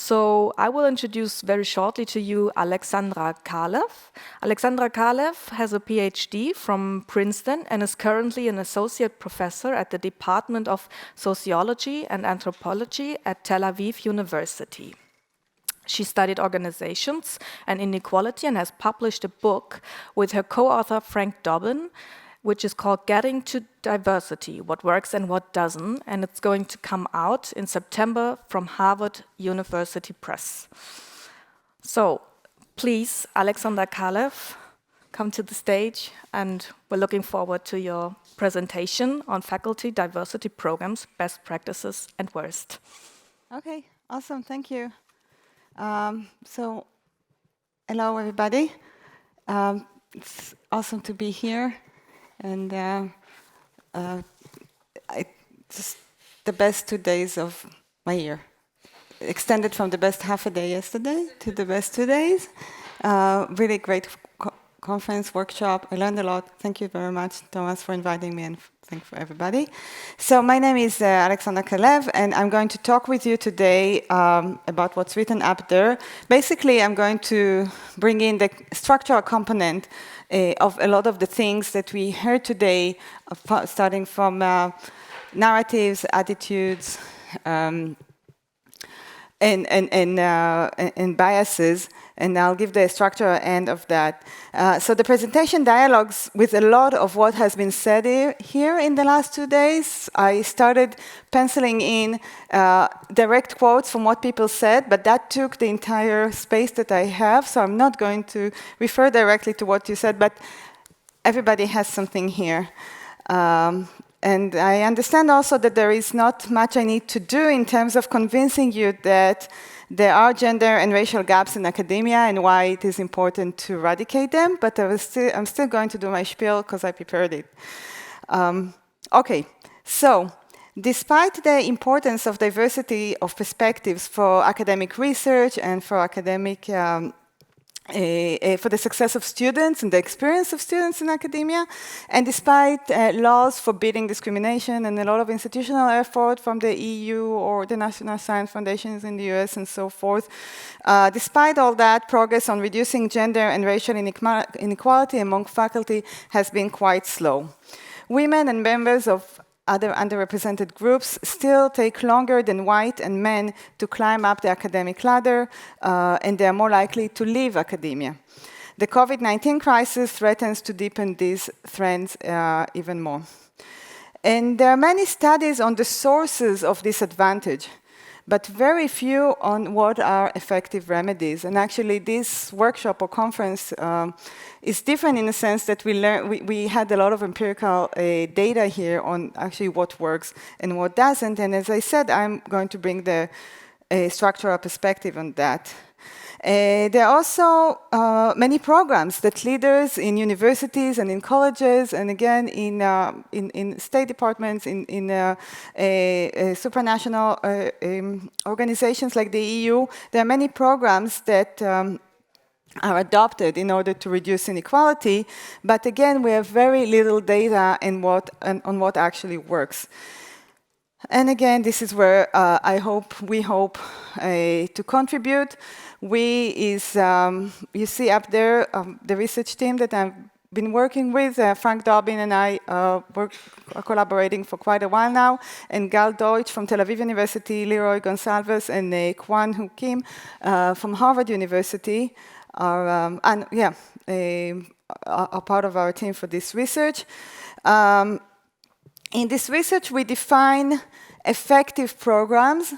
So I will introduce very shortly to you Alexandra Kalev. Alexandra Kalev has a PhD from Princeton and is currently an associate professor at the Department of Sociology and Anthropology at Tel-Aviv University. She studied organizations and inequality and has published a book with her co-author Frank Dobbin, which is called Getting to Diversity, What Works and What Doesn't, and it's going to come out in September from Harvard University Press. So please, Alexandra Kalev, come to the stage, and we're looking forward to your presentation on faculty diversity programs, best practices, and worst. Okay, awesome, thank you. So, hello everybody. It's awesome to be here, and just the best 2 days of my year. Extended from the best half a day yesterday to the best 2 days. Really great conference, workshop. I learned a lot. Thank you very much, Thomas, for inviting me, and thank you for everybody. So my name is Alexandra Kalev, and I'm going to talk with you today about what's written up there. Basically, I'm going to bring in the structural component of a lot of the things that we heard today, starting from narratives, attitudes, and biases, and I'll give the structural end of that. So the presentation dialogues with a lot of what has been said here in the last 2 days. I started penciling in direct quotes from what people said, but that took the entire space that I have, so I'm not going to refer directly to what you said, but everybody has something here. And I understand also that there is not much I need to do in terms of convincing you that there are gender and racial gaps in academia and why it is important to eradicate them, but I'm still going to do my spiel because I prepared it. Okay, so despite the importance of diversity of perspectives for academic research and for academic for the success of students and the experience of students in academia, and despite laws forbidding discrimination and a lot of institutional effort from the EU or the National Science Foundations in the US and so forth, despite all that, progress on reducing gender and racial inequality among faculty has been quite slow. Women and members of other underrepresented groups still take longer than white and men to climb up the academic ladder, and they are more likely to leave academia. The COVID-19 crisis threatens to deepen these trends even more. And there are many studies on the sources of this advantage, but very few on what are effective remedies. And actually, this workshop or conference is different in the sense that we had a lot of empirical data here on actually what works and what doesn't. And as I said, I'm going to bring the structural perspective on that. There are also many programs that leaders in universities and in colleges, and again in state departments, in supranational organizations like the EU, there are many programs that are adopted in order to reduce inequality, but again we have very little data on what actually works. And again, this is where we hope to contribute. You see up there the research team that I've been working with. Frank Dobbin and I are collaborating for quite a while now, and Gal Deutsch from Tel Aviv University, Leroy Gonsalves, and Kwan Hu Kim from Harvard University are part of our team for this research. In this research, we define effective programs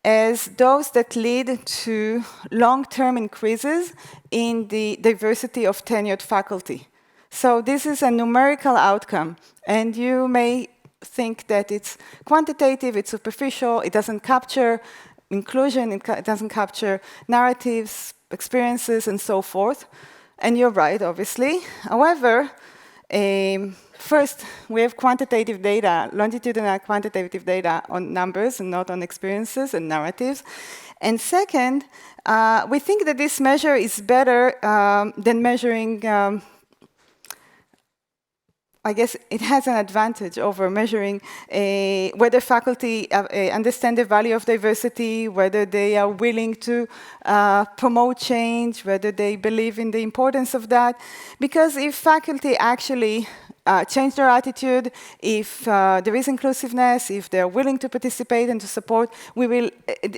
as those that lead to long-term increases in the diversity of tenured faculty. So this is a numerical outcome, and you may think that it's quantitative, it's superficial, it doesn't capture inclusion, it doesn't capture narratives, experiences, and so forth. And you're right, obviously. However, first, we have quantitative data, longitudinal quantitative data on numbers and not on experiences and narratives. And second, we think that this measure is better than measuring I guess it has an advantage over measuring whether faculty understand the value of diversity, whether they are willing to promote change, whether they believe in the importance of that. Because if faculty actually change their attitude, if there is inclusiveness, if they're willing to participate and to support,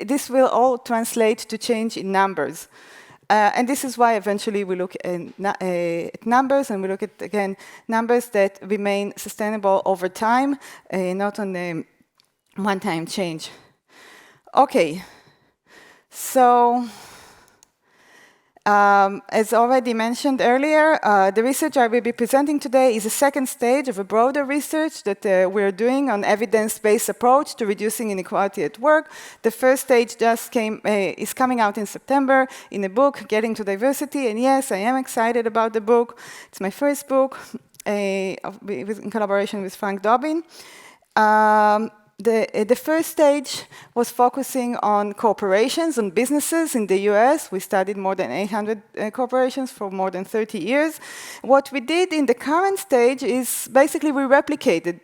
this will all translate to change in numbers. And this is why eventually we look at numbers, and we look at, again, numbers that remain sustainable over time, not on a one-time change. Okay, so as already mentioned earlier, the research I will be presenting today is a second stage of a broader research that we're doing on evidence-based approach to reducing inequality at work. The first stage just is coming out in September in a book, Getting to Diversity, and yes, I am excited about the book. It's my first book in collaboration with Frank Dobbin. The first stage was focusing on corporations, on businesses in the US. We studied more than 800 corporations for more than 30 years. What we did in the current stage is basically we replicated,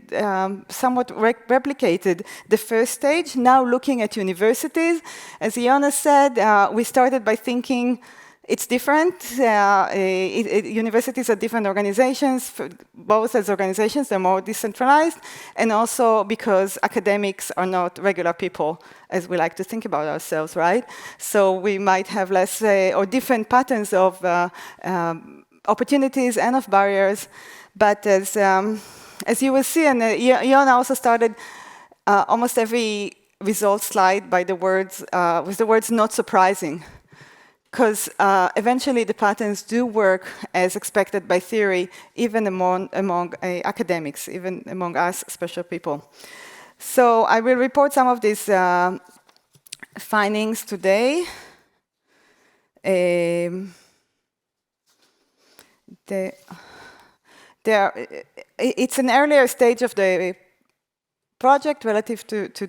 somewhat replicated the first stage, now looking at universities. As Iona said, we started by thinking it's different. Universities are different organizations, both as organizations, they're more decentralized, and also because academics are not regular people, as we like to think about ourselves, right? So we might have less or different patterns of opportunities and of barriers. But as you will see, and Iona also started almost every result slide by the words, with the words "not surprising." Because eventually the patterns do work as expected by theory, even among academics, even among us special people. So I will report some of these findings today. It's an earlier stage of the project relative to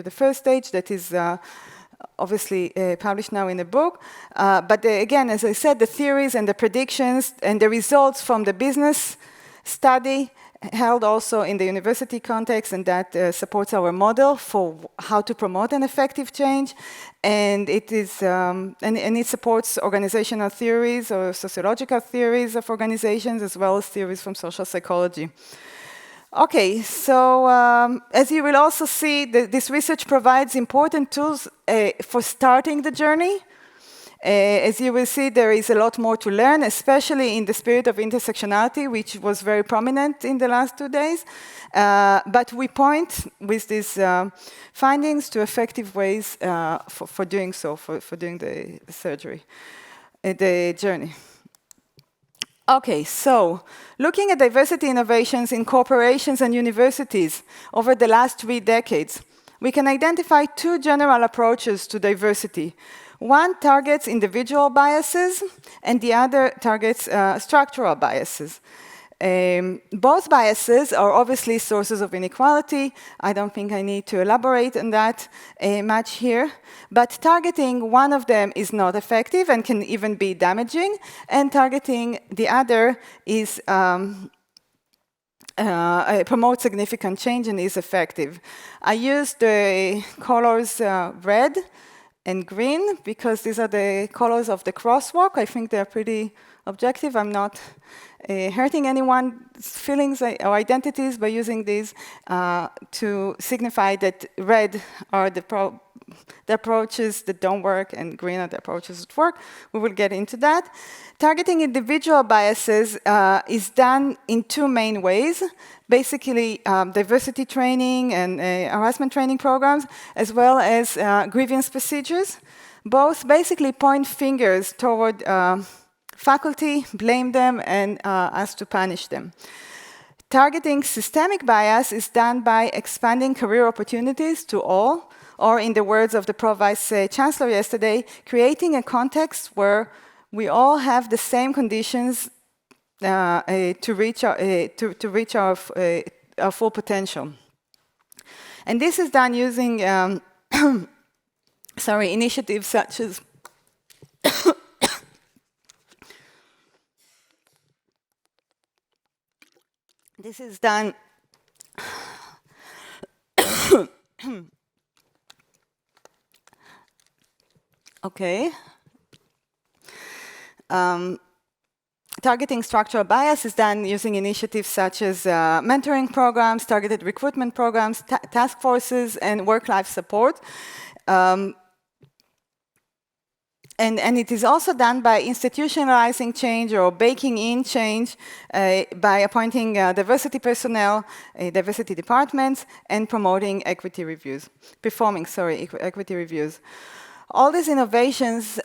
the first stage that is obviously published now in a book. But again, as I said, the theories and the predictions and the results from the business study held also in the university context, and that supports our model for how to promote an effective change. And it is and it supports organizational theories or sociological theories of organizations, as well as theories from social psychology. Okay, so as you will also see, this research provides important tools for starting the journey. As you will see, there is a lot more to learn, especially in the spirit of intersectionality, which was very prominent in the last 2 days. But we point with these findings to effective ways for doing so, for doing the surgery, the journey. Okay, so looking at diversity innovations in corporations and universities over the last 3 decades, we can identify 2 general approaches to diversity. One targets individual biases, and the other targets structural biases. Both biases are obviously sources of inequality. I don't think I need to elaborate on that much here. But targeting one of them is not effective and can even be damaging. And targeting the other is promotes significant change and is effective. I used the colors red and green because these are the colors of the crosswalk. I think they're pretty objective. I'm not hurting anyone's feelings or identities by using these to signify that red are the approaches that don't work and green are the approaches that work. We will get into that. Targeting individual biases is done in 2 main ways. Basically, diversity training and harassment training programs, as well as grievance procedures. Both basically point fingers toward faculty, blame them, and ask to punish them. Targeting systemic bias is done by expanding career opportunities to all, or in the words of the Pro-Vice Chancellor yesterday, creating a context where we all have the same conditions to reach our full potential. And this is done using initiatives such as This is done. Okay. Targeting structural bias is done using initiatives such as mentoring programs, targeted recruitment programs, task forces, and work-life support. And it is also done by institutionalizing change or baking in change by appointing diversity personnel, diversity departments, and promoting equity reviews, equity reviews. All these innovations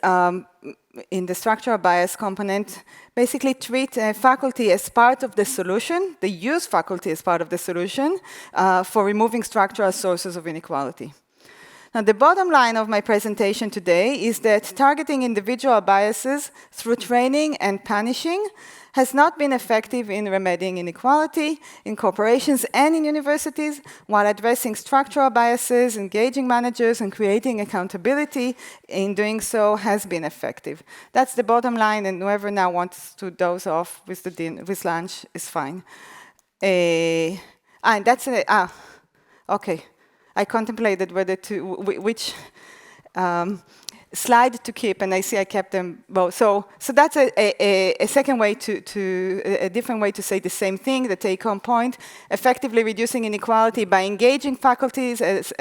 in the structural bias component basically treat faculty as part of the solution. They use faculty as part of the solution for removing structural sources of inequality. Now, the bottom line of my presentation today is that targeting individual biases through training and punishing has not been effective in remedying inequality in corporations and in universities, while addressing structural biases, engaging managers, and creating accountability in doing so has been effective. That's the bottom line, and whoever now wants to doze off with lunch is fine. And that's it. Okay. I contemplated whether which slide to keep, and I see I kept them both. So that's a second way a different way to say the same thing, the take-home point, effectively reducing inequality by engaging faculty as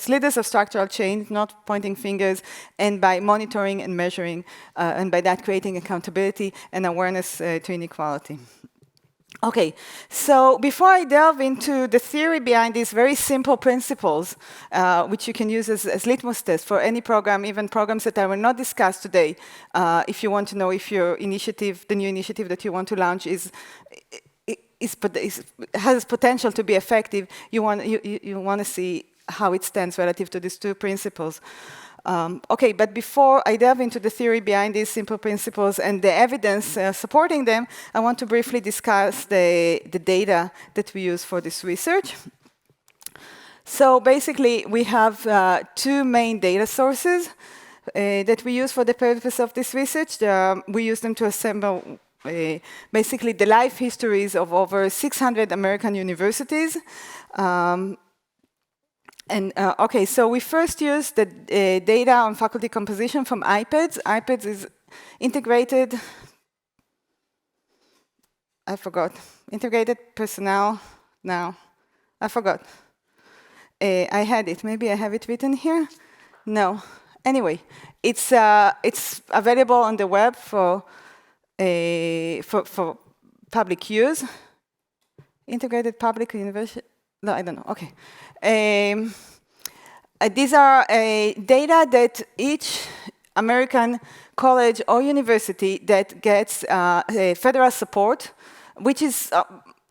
leaders of structural change, not pointing fingers, and by monitoring and measuring, and by that creating accountability and awareness to inequality. Okay, so before I delve into the theory behind these very simple principles, which you can use as litmus tests for any program, even programs that I will not discuss today, if you want to know if your initiative, the new initiative that you want to launch has potential to be effective, you want to see how it stands relative to these two principles. Okay, but before I delve into the theory behind these simple principles and the evidence supporting them, I want to briefly discuss the data that we use for this research. So basically, we have two main data sources that we use for the purpose of this research. We use them to assemble basically the life histories of over 600 American universities. Okay, so we first used the data on faculty composition from IPEDS. IPEDS is integrated, I forgot, integrated personnel, now, I forgot. I had it, maybe I have it written here? No, anyway, it's available on the web for public use. Integrated public university. No, I don't know. Okay. These are data that each American college or university that gets federal support, which is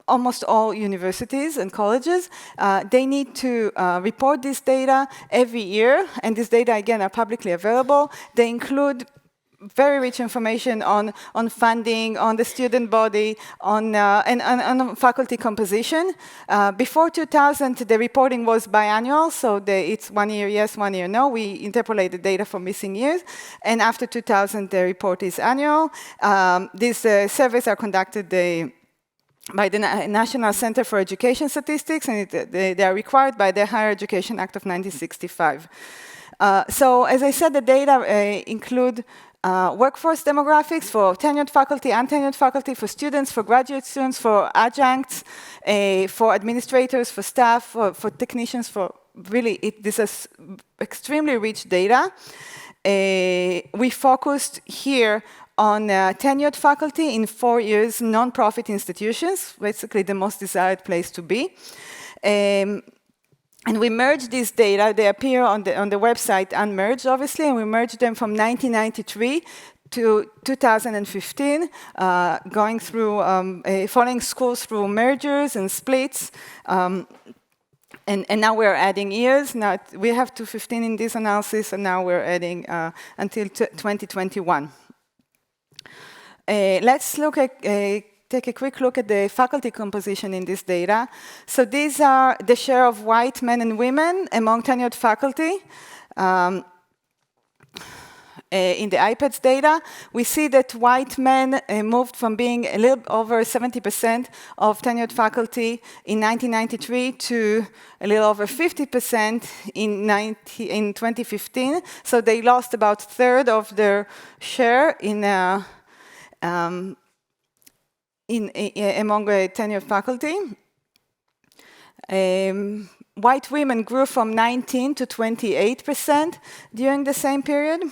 almost all universities and colleges, they need to report this data every year, and this data, again, are publicly available. They include very rich information on funding, on the student body, and on faculty composition. Before 2000, the reporting was biannual, so it's 1 year yes, 1 year no. We interpolate the data for missing years. And after 2000, the report is annual. These surveys are conducted by the National Center for Education Statistics, and they are required by the Higher Education Act of 1965. So as I said, the data include workforce demographics for tenured faculty, untenured faculty, for students, for graduate students, for adjuncts, for administrators, for staff, for technicians, for really, this is extremely rich data. We focused here on tenured faculty in 4 years non-profit institutions, basically the most desired place to be. And we merged these data. They appear on the website unmerged, obviously, and we merged them from 1993 to 2015, going through, following schools through mergers and splits. And now we're adding years. Now we have 2015 in this analysis, and now we're adding until 2021. Let's look at take a quick look at the faculty composition in this data. So these are the share of white men and women among tenured faculty. in the iPads data, we see that white men moved from being a little over 70% of tenured faculty in 1993 to a little over 50% in 2015. So they lost about a third of their share among tenured faculty. White women grew from 19 to 28% during the same period.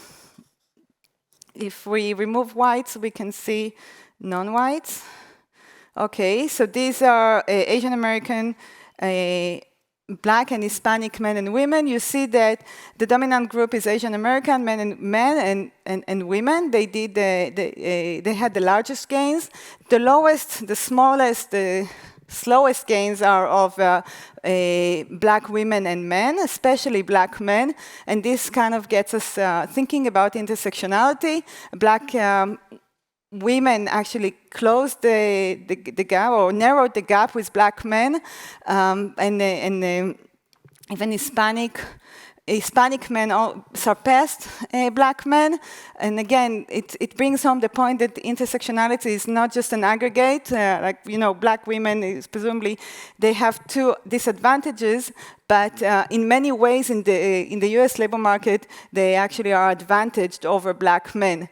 If we remove whites, we can see non-whites. Okay, so these are Asian American, Black and Hispanic men and women. You see that the dominant group is Asian American men and women. They had the largest gains. The lowest, the smallest, the slowest gains are of Black women and men, especially Black men. And this kind of gets us thinking about intersectionality. Black women actually closed the gap or narrowed the gap with Black men, and even Hispanic men surpassed Black men. And again, it brings home the point that intersectionality is not just an aggregate. Black women, presumably, they have two disadvantages, but in many ways in the US labor market, they actually are advantaged over Black men.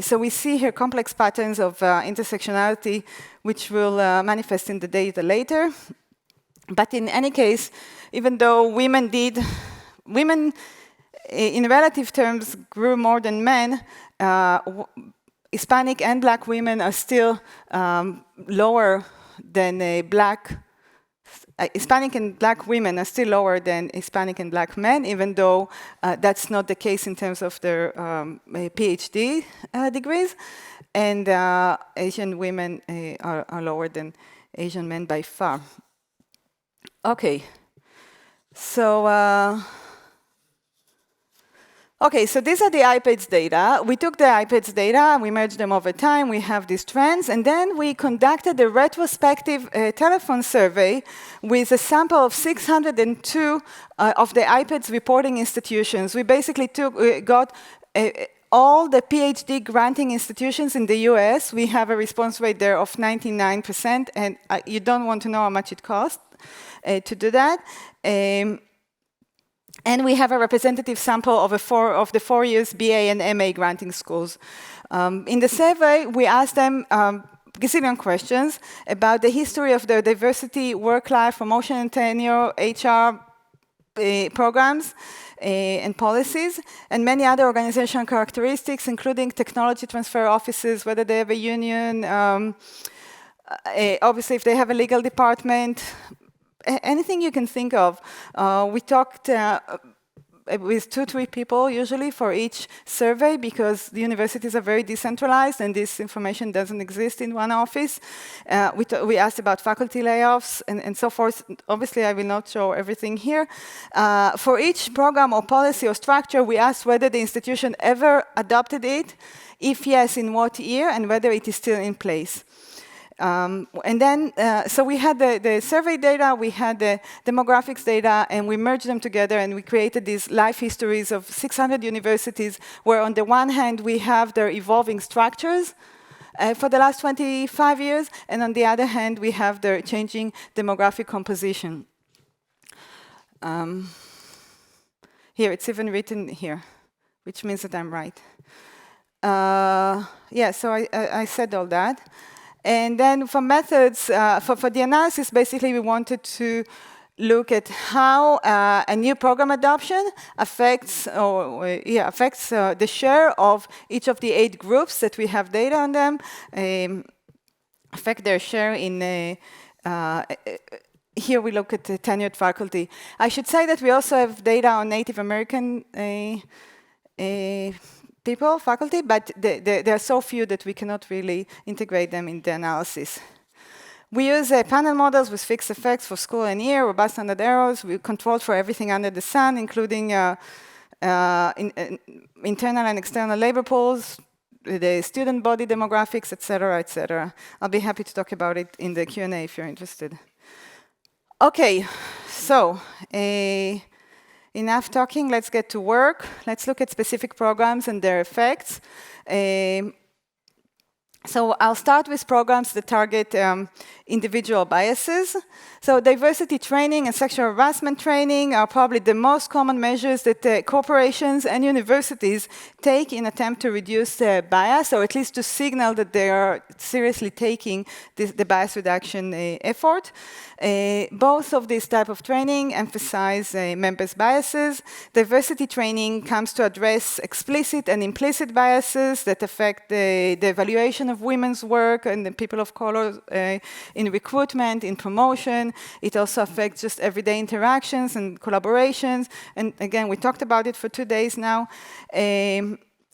So we see here complex patterns of intersectionality, which will manifest in the data later. But in any case, even though women in relative terms grew more than men, Hispanic and Black women are still lower than Hispanic and Black women are still lower than Hispanic and Black men, even though that's not the case in terms of their PhD degrees. And Asian women are lower than Asian men by far. Okay, so so these are the iPads data. We took the iPads data, we merged them over time, we have these trends, and then we conducted a retrospective telephone survey with a sample of 602 of the iPads reporting institutions. We basically got all the PhD granting institutions in the US. We have a response rate there of 99%, and you don't want to know how much it costs to do that. And we have a representative sample of the 4 years BA and MA granting schools. In the survey, we asked them gazillion questions about the history of their diversity, work-life, promotion and tenure, HR programs, and policies, and many other organizational characteristics, including technology transfer offices, whether they have a union, obviously if they have a legal department, anything you can think of. We talked with 2-3 people usually for each survey because the universities are very decentralized and this information doesn't exist in one office. We asked about faculty layoffs and so forth. Obviously, I will not show everything here. For each program or policy or structure, we asked whether the institution ever adopted it, if yes, in what year, and whether it is still in place. And then, so we had the survey data, we had the demographics data, and we merged them together, and we created these life histories of 600 universities, where on the one hand, we have their evolving structures for the last 25 years, and on the other hand, we have their changing demographic composition. Here, it's even written here, which means that I'm right. Yeah, so I said all that. And then for methods, for the analysis, basically we wanted to look at how a new program adoption affects the share of each of the 8 groups that we have data on them, affect their share in, here we look at the tenured faculty. I should say that we also have data on Native American people, faculty, but there are so few that we cannot really integrate them in the analysis. We use panel models with fixed effects for school and year, robust standard errors. We control for everything under the sun, including internal and external labor pools, the student body demographics, et cetera, et cetera. I'll be happy to talk about it in the Q&A if you're interested. Okay, so enough talking, let's get to work. Let's look at specific programs and their effects. So I'll start with programs that target individual biases. So diversity training and sexual harassment training are probably the most common measures that corporations and universities take in attempt to reduce bias, or at least to signal that they are seriously taking the bias reduction effort. Both of these type of training emphasize members' biases. Diversity training comes to address explicit and implicit biases that affect the evaluation of women's work and the people of color in recruitment, in promotion. It also affects just everyday interactions and collaborations. And again, we talked about it for 2 days now.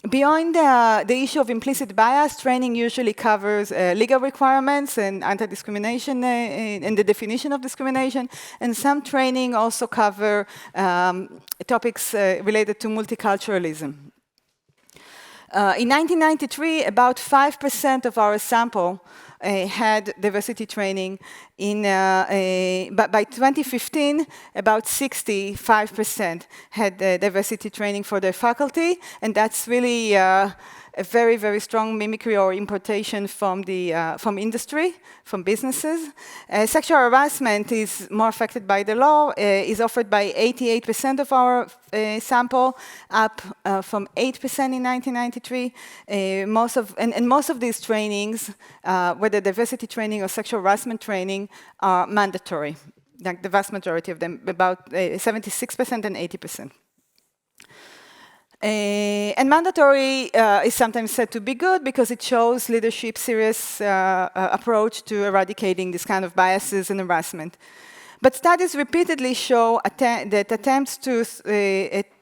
Beyond the issue of implicit bias, training usually covers legal requirements and anti-discrimination and the definition of discrimination. And some training also cover topics related to multiculturalism. In 1993, about 5% of our sample had diversity training. But by 2015, about 65% had diversity training for their faculty, and that's really a very, very strong mimicry or importation from industry, from businesses. Sexual harassment is more affected by the law, is offered by 88% of our sample, up from 8% in 1993. Most of these trainings, whether diversity training or sexual harassment training, are mandatory. Like the vast majority of them, about 76% and 80%. And mandatory is sometimes said to be good because it shows leadership's serious approach to eradicating this kind of biases and harassment. But studies repeatedly show that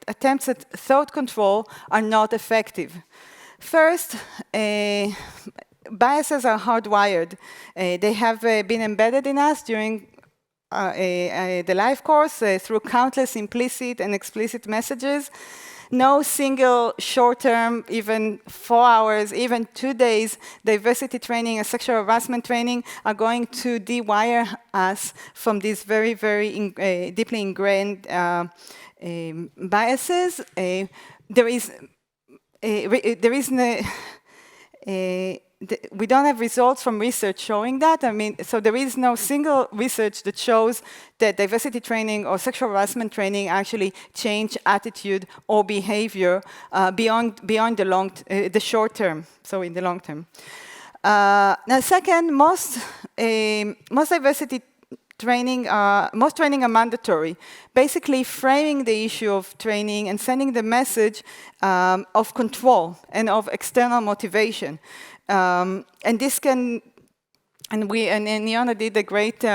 attempts at thought control are not effective. First, biases are hardwired. They have been embedded in us during the life course through countless implicit and explicit messages. No single short-term, even 4 hours, even 2 days, diversity training and sexual harassment training are going to dewire us from these very, very deeply ingrained biases. We don't have results from research showing that. I mean, so there is no single research that shows that diversity training or sexual harassment training actually change attitude or behavior beyond the short term. So in the long term. Now, second, most diversity training, most training are mandatory, basically framing the issue of training and sending the message of control and of external motivation. And this can, and Niona did a great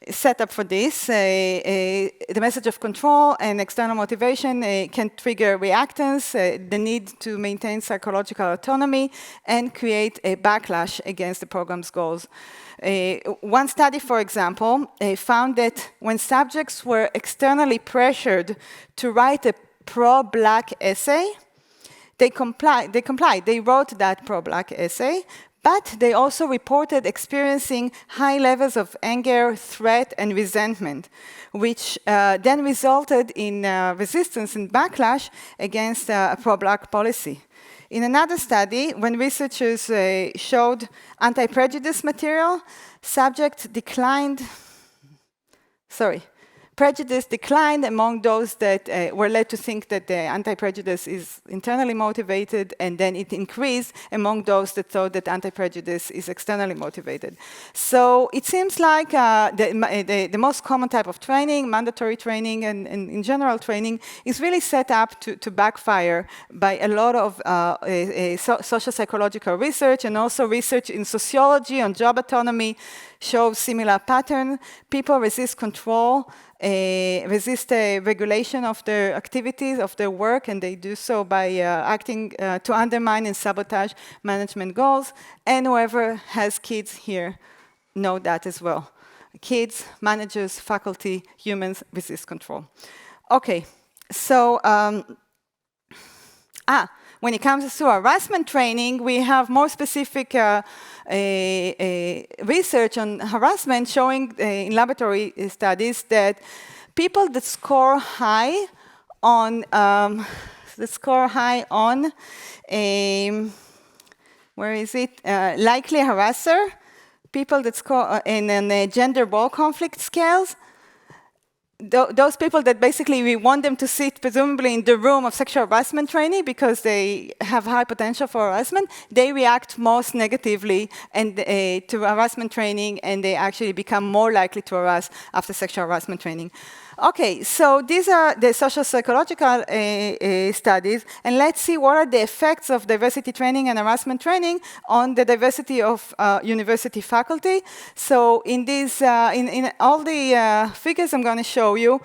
setup for this. The message of control and external motivation can trigger reactance, the need to maintain psychological autonomy, and create a backlash against the program's goals. One study, for example, found that when subjects were externally pressured to write a pro-black essay, they complied. They wrote that pro-black essay, but they also reported experiencing high levels of anger, threat, and resentment, which then resulted in resistance and backlash against a pro-black policy. In another study, when researchers showed anti-prejudice material, prejudice declined among those that were led to think that the anti-prejudice is internally motivated, and then it increased among those that thought that anti-prejudice is externally motivated. So it seems like the most common type of training, mandatory training and in general training, is really set up to backfire by a lot of social psychological research, and also research in sociology on job autonomy shows similar pattern. People resist control, resist regulation of their activities, of their work, and they do so by acting to undermine and sabotage management goals. And whoever has kids here know that as well. Kids, managers, faculty, humans resist control. Okay, so when it comes to harassment training, we have more specific research on harassment showing in laboratory studies that people that score high on where is it? Likely harasser, people that score in gender role conflict scales. Those people that basically we want them to sit presumably in the room of sexual harassment training because they have high potential for harassment, they react most negatively and to harassment training, and they actually become more likely to harass after sexual harassment training. Okay, so these are the social psychological studies, and let's see what are the effects of diversity training and harassment training on the diversity of university faculty. So in these, in all the figures I'm going to show you,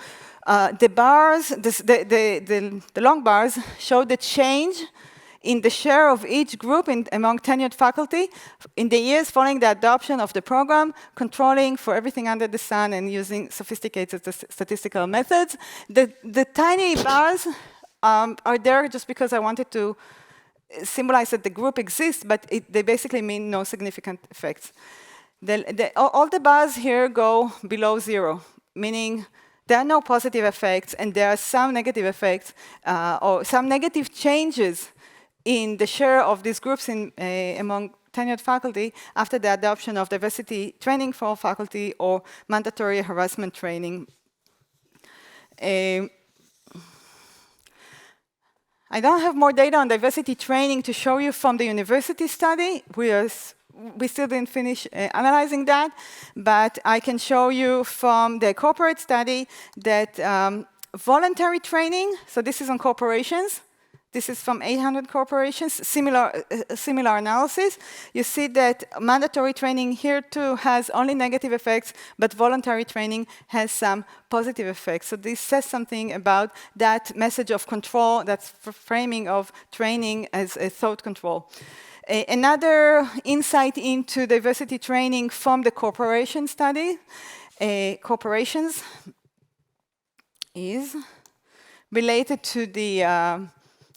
the bars, the long bars show the change in the share of each group among tenured faculty in the years following the adoption of the program, controlling for everything under the sun and using sophisticated statistical methods. The tiny bars are there just because I wanted to symbolize that the group exists, but they basically mean no significant effects. All the bars here go below 0, meaning there are no positive effects, and there are some negative effects or some negative changes in the share of these groups among tenured faculty after the adoption of diversity training for faculty or mandatory harassment training. I don't have more data on diversity training to show you from the university study. We still didn't finish analyzing that, but I can show you from the corporate study that voluntary training, so this is on corporations, this is from 800 corporations, similar analysis. You see that mandatory training here too has only negative effects, but voluntary training has some positive effects. So this says something about that message of control, that framing of training as a thought control. Another insight into diversity training from the corporation study, corporations is related to the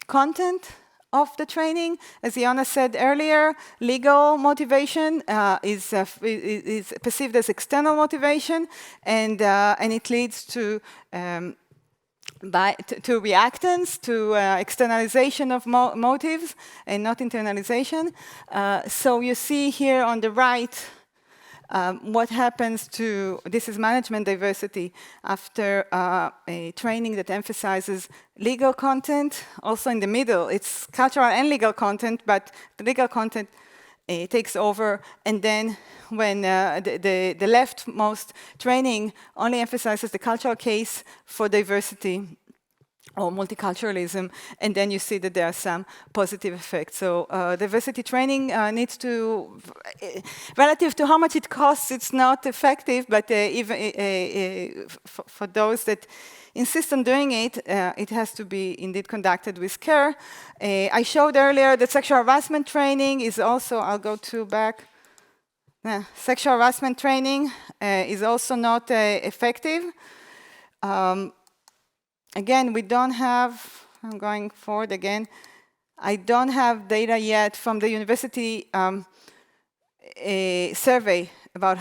content of the training. As Iona said earlier, legal motivation is perceived as external motivation, and it leads to reactance, to externalization of motives, and not internalization. So you see here on the right what happens to, this is management diversity, after a training that emphasizes legal content. Also in the middle, it's cultural and legal content, but the legal content takes over. And then when the leftmost training only emphasizes the cultural case for diversity or multiculturalism, and then you see that there are some positive effects. So diversity training needs to, relative to how much it costs, it's not effective, but even for those that insist on doing it, it has to be indeed conducted with care. I showed earlier that sexual harassment training is also, I'll go back. Sexual harassment training is also not effective. Again, we don't have, I'm going forward again, I don't have data yet from the university survey about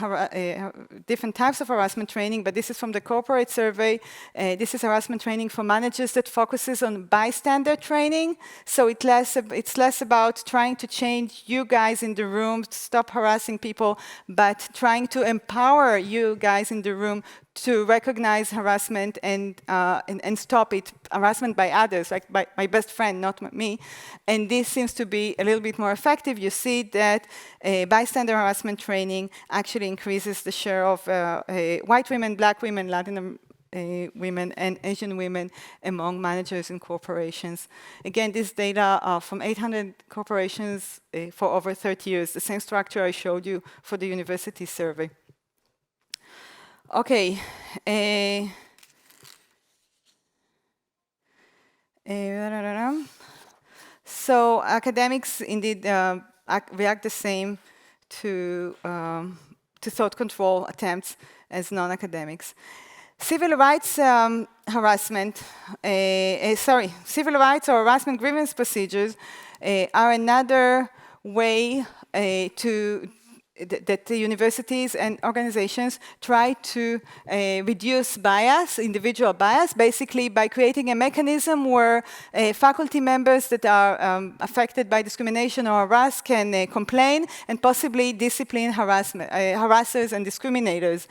different types of harassment training, but this is from the corporate survey. This is harassment training for managers that focuses on bystander training. So it's less about trying to change you guys in the room to stop harassing people, but trying to empower you guys in the room to recognize harassment and stop it, harassment by others, like by my best friend, not me. And this seems to be a little bit more effective. You see that bystander harassment training actually increases the share of white women, black women, Latin women, and Asian women among managers in corporations. Again, this data are from 800 corporations for over 30 years, the same structure I showed you for the university survey. Okay. So academics indeed react the same to thought control attempts as non-academics. Civil rights harassment, civil rights or harassment grievance procedures are another way to that the universities and organizations try to reduce bias, individual bias, basically by creating a mechanism where faculty members that are affected by discrimination or harassed can complain and possibly discipline harassers and discriminators.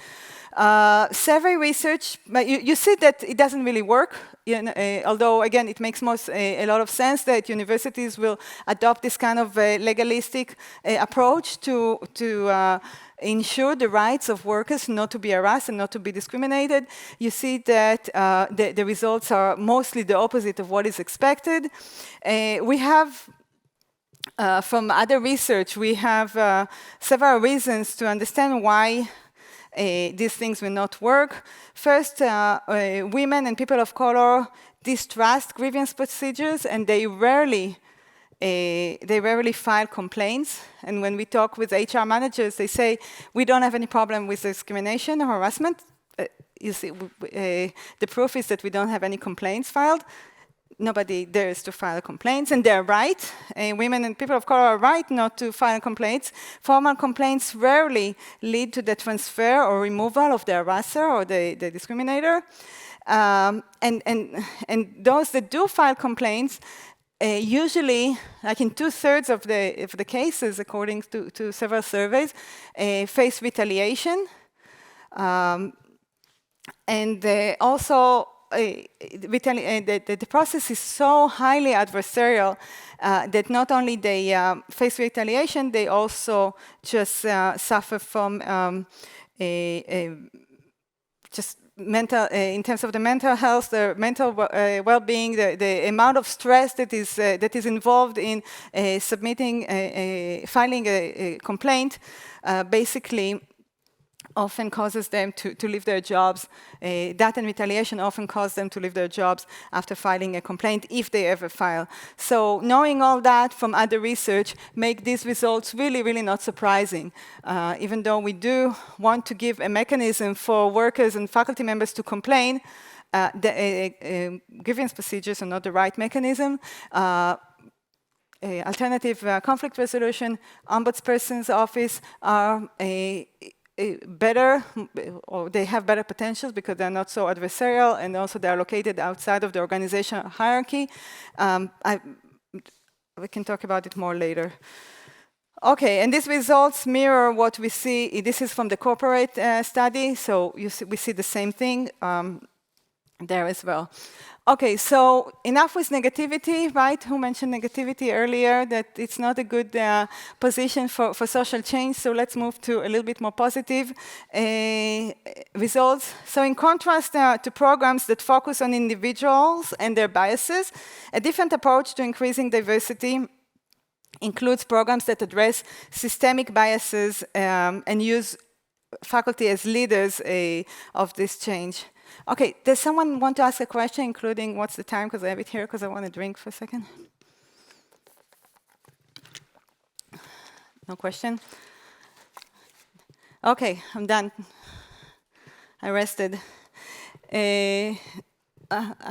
Survey research, but you see that it doesn't really work, although, again, it makes a lot of sense that universities will adopt this kind of legalistic approach to ensure the rights of workers not to be harassed and not to be discriminated. You see that the results are mostly the opposite of what is expected. We have from other research, we have several reasons to understand why these things will not work. First, women and people of color distrust grievance procedures, and they rarely file complaints. And when we talk with HR managers, they say, we don't have any problem with discrimination or harassment. You see, the proof is that we don't have any complaints filed. Nobody dares to file complaints, and they're right. Women and people of color are right not to file complaints. Formal complaints rarely lead to the transfer or removal of the harasser or the discriminator. And those that do file complaints, usually, like in 2/3 of the cases, according to several surveys, face retaliation. And also, the process is so highly adversarial that not only they face retaliation, they also just suffer from just mental, in terms of the mental health, the mental well-being, the amount of stress that is involved in filing a complaint, basically often causes them to leave their jobs. That and retaliation often cause them to leave their jobs after filing a complaint, if they ever file. So knowing all that from other research make these results really, really not surprising. Even though we do want to give a mechanism for workers and faculty members to complain, the grievance procedures are not the right mechanism. Alternative conflict resolution, ombudsperson's office are better, or they have better potentials because they're not so adversarial, and also they're located outside of the organizational hierarchy. We can talk about it more later. Okay, and these results mirror what we see. This is from the corporate study, so we see the same thing there as well. Okay, so enough with negativity, right? Who mentioned negativity earlier, that it's not a good position for social change, so let's move to a little bit more positive results. So in contrast to programs that focus on individuals and their biases, a different approach to increasing diversity includes programs that address systemic biases and use faculty as leaders of this change. Okay, does someone want to ask a question, including what's the time, because I have it here, because I want to drink for a second? No question? Okay, I'm done. I rested. I'm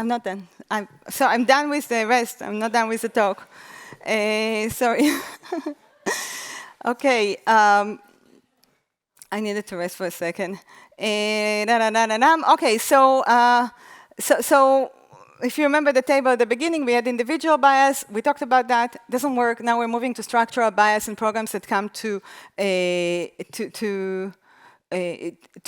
not done. I'm done with the rest. I'm not done with the talk. Sorry. Okay. I needed to rest for a second. Okay, so if you remember the table at the beginning, we had individual bias. We talked about that. Doesn't work. Now we're moving to structural bias in programs that come to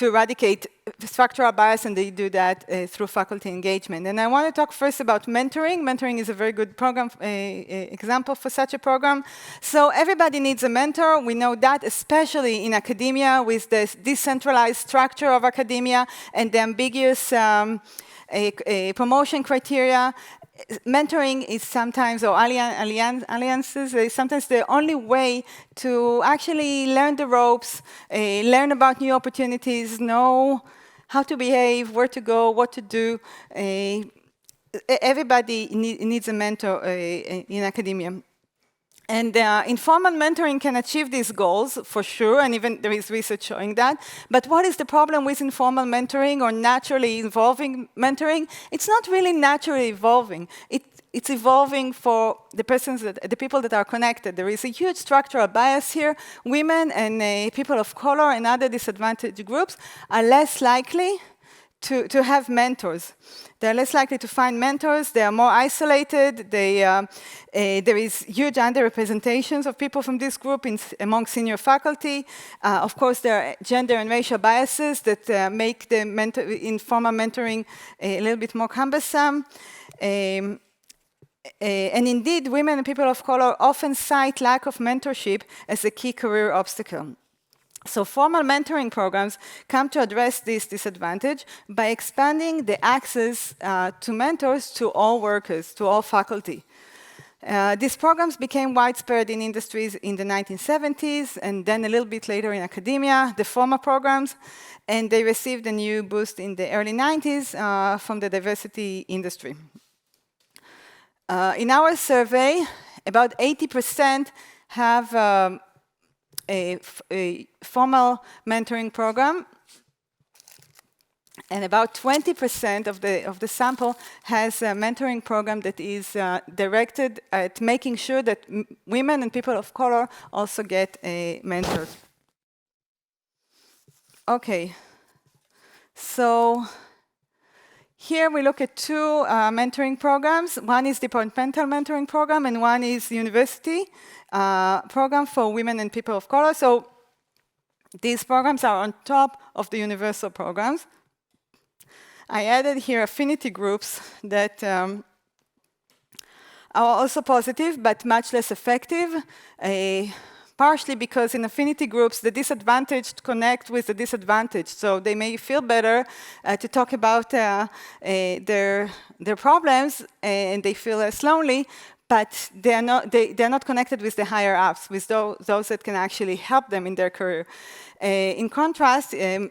eradicate structural bias, and they do that through faculty engagement. And I want to talk first about mentoring. Mentoring is a very good program, example for such a program. So everybody needs a mentor. We know that, especially in academia, with the decentralized structure of academia and the ambiguous promotion criteria. Mentoring is sometimes, or alliances, is sometimes the only way to actually learn the ropes, learn about new opportunities, know how to behave, where to go, what to do. Everybody needs a mentor in academia. And informal mentoring can achieve these goals, for sure, and even there is research showing that. But what is the problem with informal mentoring or naturally evolving mentoring? It's not really naturally evolving. it's evolving for the people that are connected. There is a huge structural bias here. Women and people of color and other disadvantaged groups are less likely to have mentors. They're less likely to find mentors. They are more isolated. There is huge underrepresentations of people from this group among senior faculty. Of course, there are gender and racial biases that make the informal mentoring a little bit more cumbersome. And indeed, women and people of color often cite lack of mentorship as a key career obstacle. So formal mentoring programs come to address this disadvantage by expanding the access to mentors to all workers, to all faculty. These programs became widespread in industries in the 1970s, and then a little bit later in academia, the formal programs, and they received a new boost in the early 90s from the diversity industry. In our survey, about 80% have a formal mentoring program, and about 20% of the sample has a mentoring program that is directed at making sure that women and people of color also get a mentor. Okay, so here we look at two mentoring programs. One is departmental mentoring program, and one is university program for women and people of color. So these programs are on top of the universal programs. I added here affinity groups that are also positive, but much less effective. Partially because in affinity groups, the disadvantaged connect with the disadvantaged. So they may feel better to talk about their problems, and they feel less lonely, but they're not connected with the higher ups, with those that can actually help them in their career. In contrast, in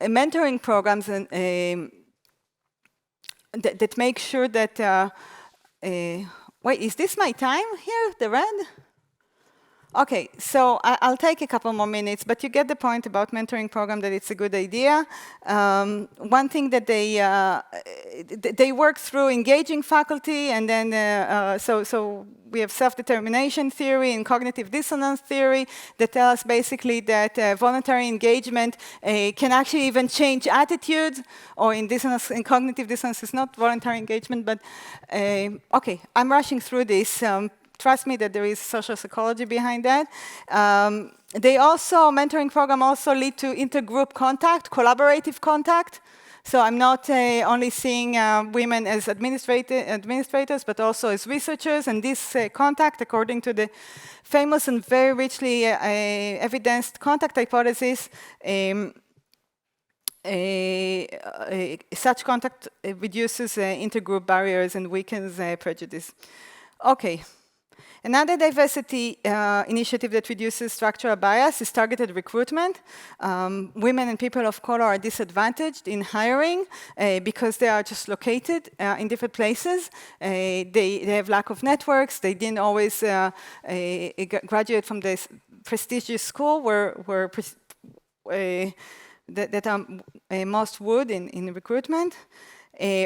mentoring programs that make sure that, wait, is this my time here, the red? Okay, so I'll take a couple more minutes, but you get the point about mentoring program, that it's a good idea. One thing that they work through engaging faculty, and then so we have self-determination theory and cognitive dissonance theory that tell us basically that voluntary engagement can actually even change attitudes, or in cognitive dissonance is not voluntary engagement, but okay, I'm rushing through this. Trust me that there is social psychology behind that. Mentoring program also lead to intergroup contact, collaborative contact. So I'm not only seeing women as administrators, but also as researchers. And this contact, according to the famous and very richly evidenced contact hypothesis, such contact reduces intergroup barriers and weakens prejudice. Okay. Another diversity initiative that reduces structural bias is targeted recruitment. Women and people of color are disadvantaged in hiring because they are just located in different places. They have lack of networks. They didn't always graduate from this prestigious school that most would in recruitment.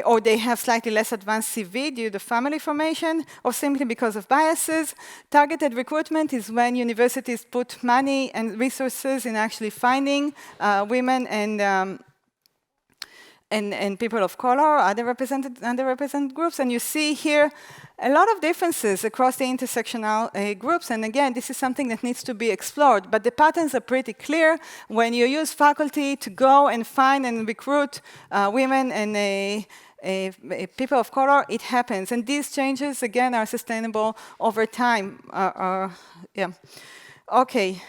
Or they have slightly less advanced CV due to family formation, or simply because of biases. Targeted recruitment is when universities put money and resources in actually finding women and people of color, underrepresented groups. And you see here a lot of differences across the intersectional groups. And again, this is something that needs to be explored. But the patterns are pretty clear. When you use faculty to go and find and recruit women and people of color, it happens. And these changes, again, are sustainable over time. Yeah. Okay.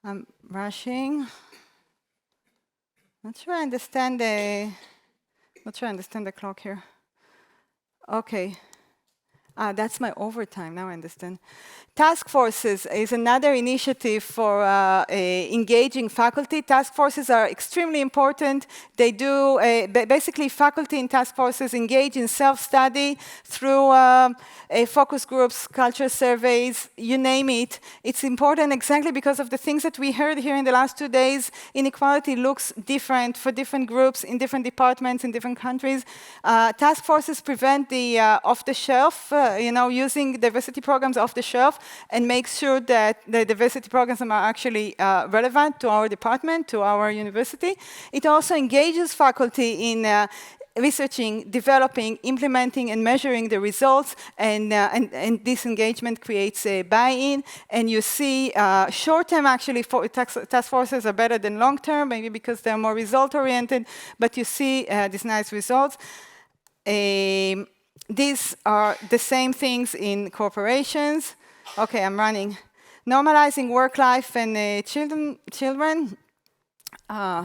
I'm rushing. Not sure I understand the clock here. Okay. That's my overtime, now I understand. Task forces is another initiative for engaging faculty. Task forces are extremely important. They do, basically faculty in task forces engage in self-study through focus groups, culture surveys, you name it. It's important exactly because of the things that we heard here in the last 2 days. Inequality looks different for different groups in different departments in different countries. Task forces prevent the off-the-shelf, using diversity programs off the shelf, and make sure that the diversity programs are actually relevant to our department, to our university. It also engages faculty in researching, developing, implementing, and measuring the results, and this engagement creates a buy-in. And you see short-term, actually, task forces are better than long-term, maybe because they're more result-oriented, but you see these nice results. These are the same things in corporations. Okay, I'm running. Normalizing work life and children.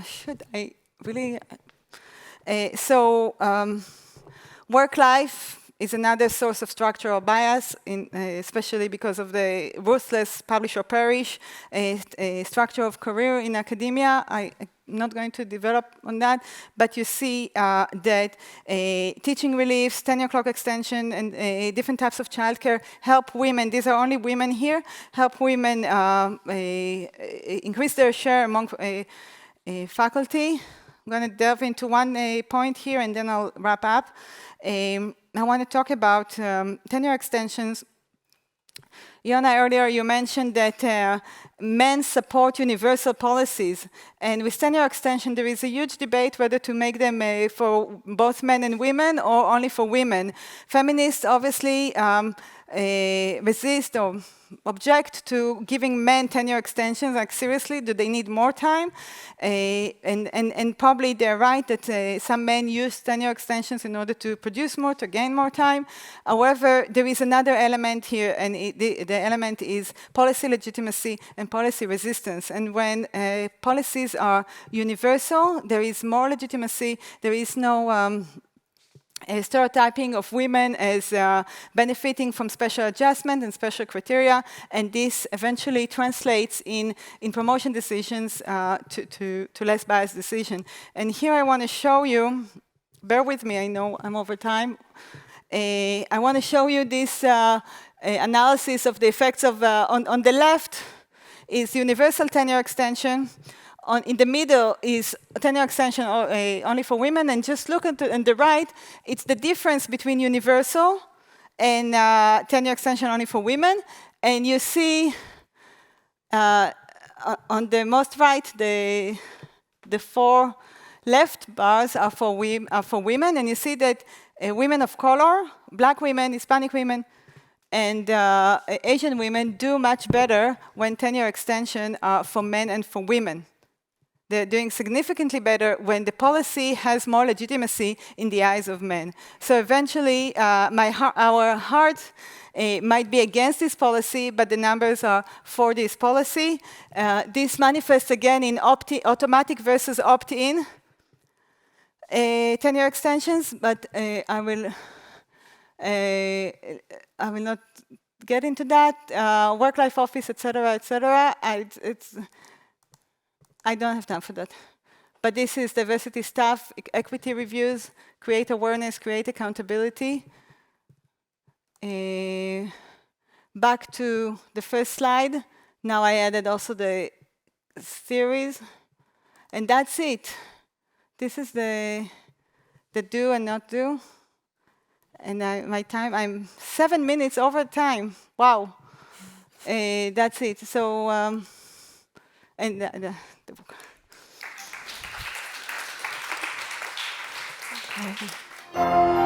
Should I really? Work life is another source of structural bias, especially because of the ruthless publish or perish structure of career in academia. I'm not going to develop on that, but you see that teaching reliefs, tenure clock extension, and different types of childcare help women. These are only women here. Help women increase their share among faculty. I'm going to delve into one point here, and then I'll wrap up. I want to talk about tenure extensions. Yona, earlier you mentioned that men support universal policies. And with tenure extension, there is a huge debate whether to make them for both men and women or only for women. Feminists obviously resist or object to giving men tenure extensions. Like, seriously, do they need more time? And probably they're right that some men use tenure extensions in order to produce more, to gain more time. However, there is another element here, and the element is policy legitimacy and policy resistance. And when policies are universal, there is more legitimacy. There is no stereotyping of women as benefiting from special adjustment and special criteria, and this eventually translates in promotion decisions to less biased decision. And here I want to show you, bear with me, I know I'm over time. I want to show you this analysis of the effects of, on the left is universal tenure extension. In the middle is tenure extension only for women, and just look at the right, it's the difference between universal and tenure extension only for women. And you see on the most right, the 4 left bars are for women, and you see that women of color, Black women, Hispanic women, and Asian women do much better when tenure extension are for men and for women. They're doing significantly better when the policy has more legitimacy in the eyes of men. So eventually, our heart might be against this policy, but the numbers are for this policy. This manifests again in automatic versus opt-in tenure extensions, but I will not get into that. Work-life office, etc., etc. I don't have time for that. But this is diversity staff, equity reviews, create awareness, create accountability. Back to the first slide. Now I added also the theories. And that's it. This is the do and not do. And my time, I'm 7 minutes over time. Wow. That's it. So, and the book. Okay.